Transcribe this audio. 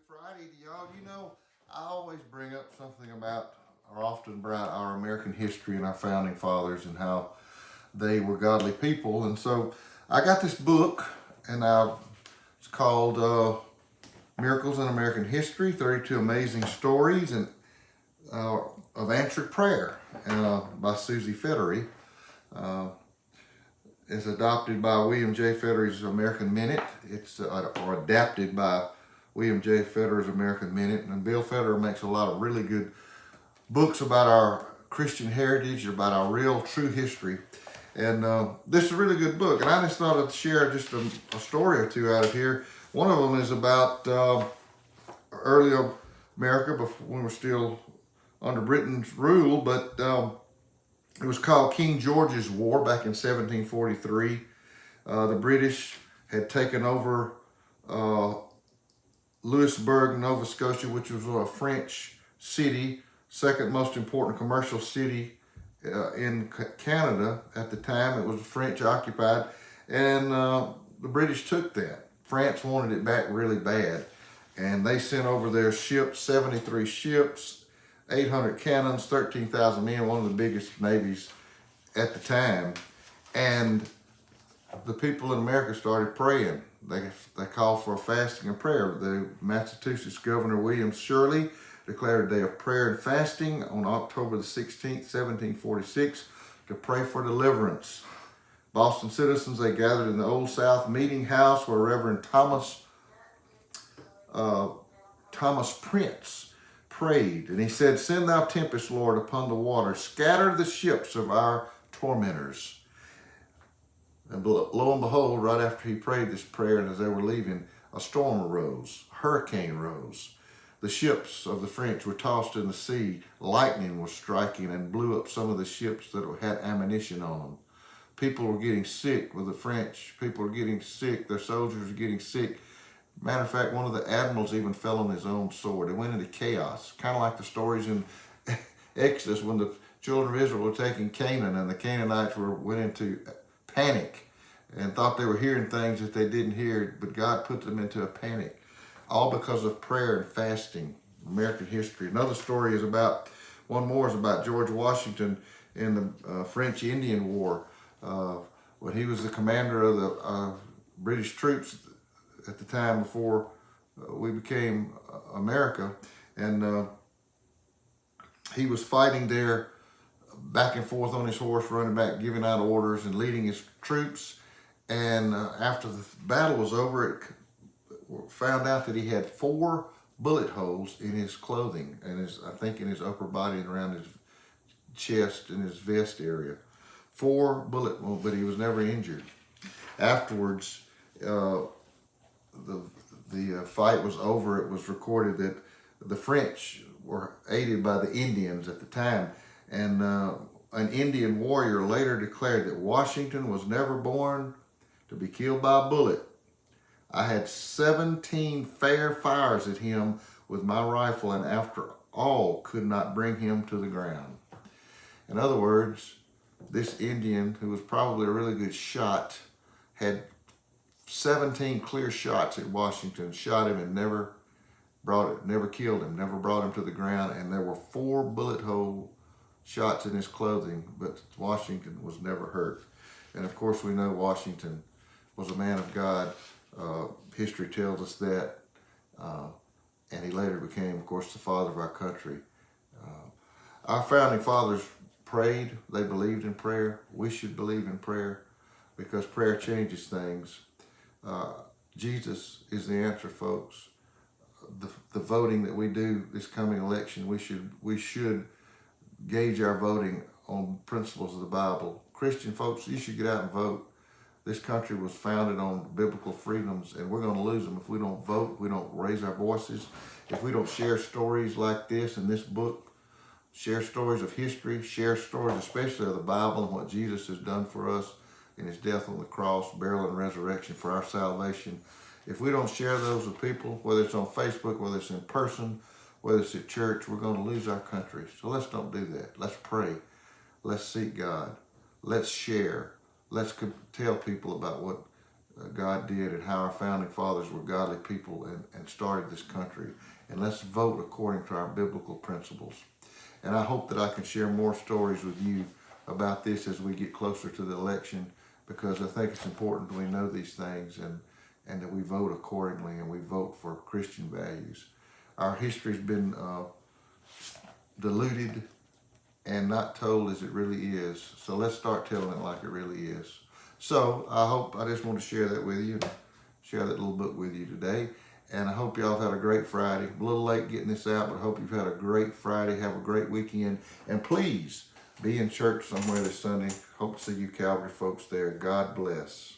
Friday to y'all. I always bring up something about, or often about our American history and our founding fathers and how they were godly people. And so I got this book, and it's called Miracles in American History 32 Amazing Stories of Answered Prayer by Susie Federy. Uh, it's adopted by William J. Federer's American Minute. It's or adapted by William J. Federer's American Minute. And Bill Federer makes a lot of really good books about our Christian heritage, about our real, true history. And this is a really good book. And I just thought I'd share just a story or two out of here. One of them is about early America, before when we were still under Britain's rule, but it was called King George's War back in 1743. The British had taken over Louisbourg, Nova Scotia, which was a French city, second most important commercial city in Canada at the time. It was French occupied, and the British took that. France wanted it back really bad, and they sent over their ships, 73 ships, 800 cannons, 13,000 men, one of the biggest navies at the time. And the people in America started praying. They called for a fasting and prayer. The Massachusetts Governor William Shirley declared a day of prayer and fasting on October the 16th, 1746, to pray for deliverance. Boston citizens, they gathered in the Old South Meeting House where Reverend Thomas Prince prayed, and he said, "Send thou tempest, Lord, upon the water, scatter the ships of our tormentors." And lo and behold, right after he prayed this prayer, and as they were leaving, a storm arose, a hurricane rose. The ships of the French were tossed in the sea. Lightning was striking and blew up some of the ships that had ammunition on them. People were getting sick with the French. People were getting sick. Their soldiers were getting sick. Matter of fact, one of the admirals even fell on his own sword. It went into chaos, kind of like the stories in Exodus when the children of Israel were taking Canaan, and the Canaanites went into panic and thought they were hearing things that they didn't hear, but God put them into a panic, all because of prayer and fasting. American history. Another story is about, one more is about George Washington in the French Indian War. When he was the commander of the British troops at the time before we became America, and he was fighting there back and forth on his horse, running back, giving out orders and leading his troops. And after the battle was over, it found out that he had 4 bullet holes in his clothing and I think in his upper body and around his chest and his vest area. 4 bullet wounds, but he was never injured. Afterwards, the fight was over. It was recorded that the French were aided by the Indians at the time, and an Indian warrior later declared that Washington was never born to be killed by a bullet. I had 17 fair fires at him with my rifle, and after all could not bring him to the ground. In other words, this Indian, who was probably a really good shot, had 17 clear shots at Washington, shot him and never killed him, never brought him to the ground. And there were 4 bullet hole shots in his clothing, but Washington was never hurt. And of course, we know Washington was a man of God. History tells us that. And he later became, of course, the father of our country. Our founding fathers prayed. They believed in prayer. We should believe in prayer because prayer changes things. Jesus is the answer, folks. The voting that we do this coming election, we should gauge our voting on principles of the Bible. Christian folks, you should get out and vote. This country was founded on biblical freedoms, and we're going to lose them if we don't vote, if we don't raise our voices, if we don't share stories like this in this book, share stories of history, share stories especially of the Bible and what Jesus has done for us in his death on the cross, burial, and resurrection for our salvation. If we don't share those with people, whether it's on Facebook, whether it's in person, whether it's at church, we're going to lose our country. So let's don't do that. Let's pray. Let's seek God. Let's share. Let's tell people about what God did and how our founding fathers were godly people and started this country. And let's vote according to our biblical principles. And I hope that I can share more stories with you about this as we get closer to the election, because I think it's important we know these things and that we vote accordingly and we vote for Christian values. Our history's been diluted and not told as it really is. So let's start telling it like it really is. So I just want to share that with you, share that little book with you today. And I hope y'all have had a great Friday. A little late getting this out, but I hope you've had a great Friday. Have a great weekend. And please be in church somewhere this Sunday. Hope to see you Calvary folks there. God bless.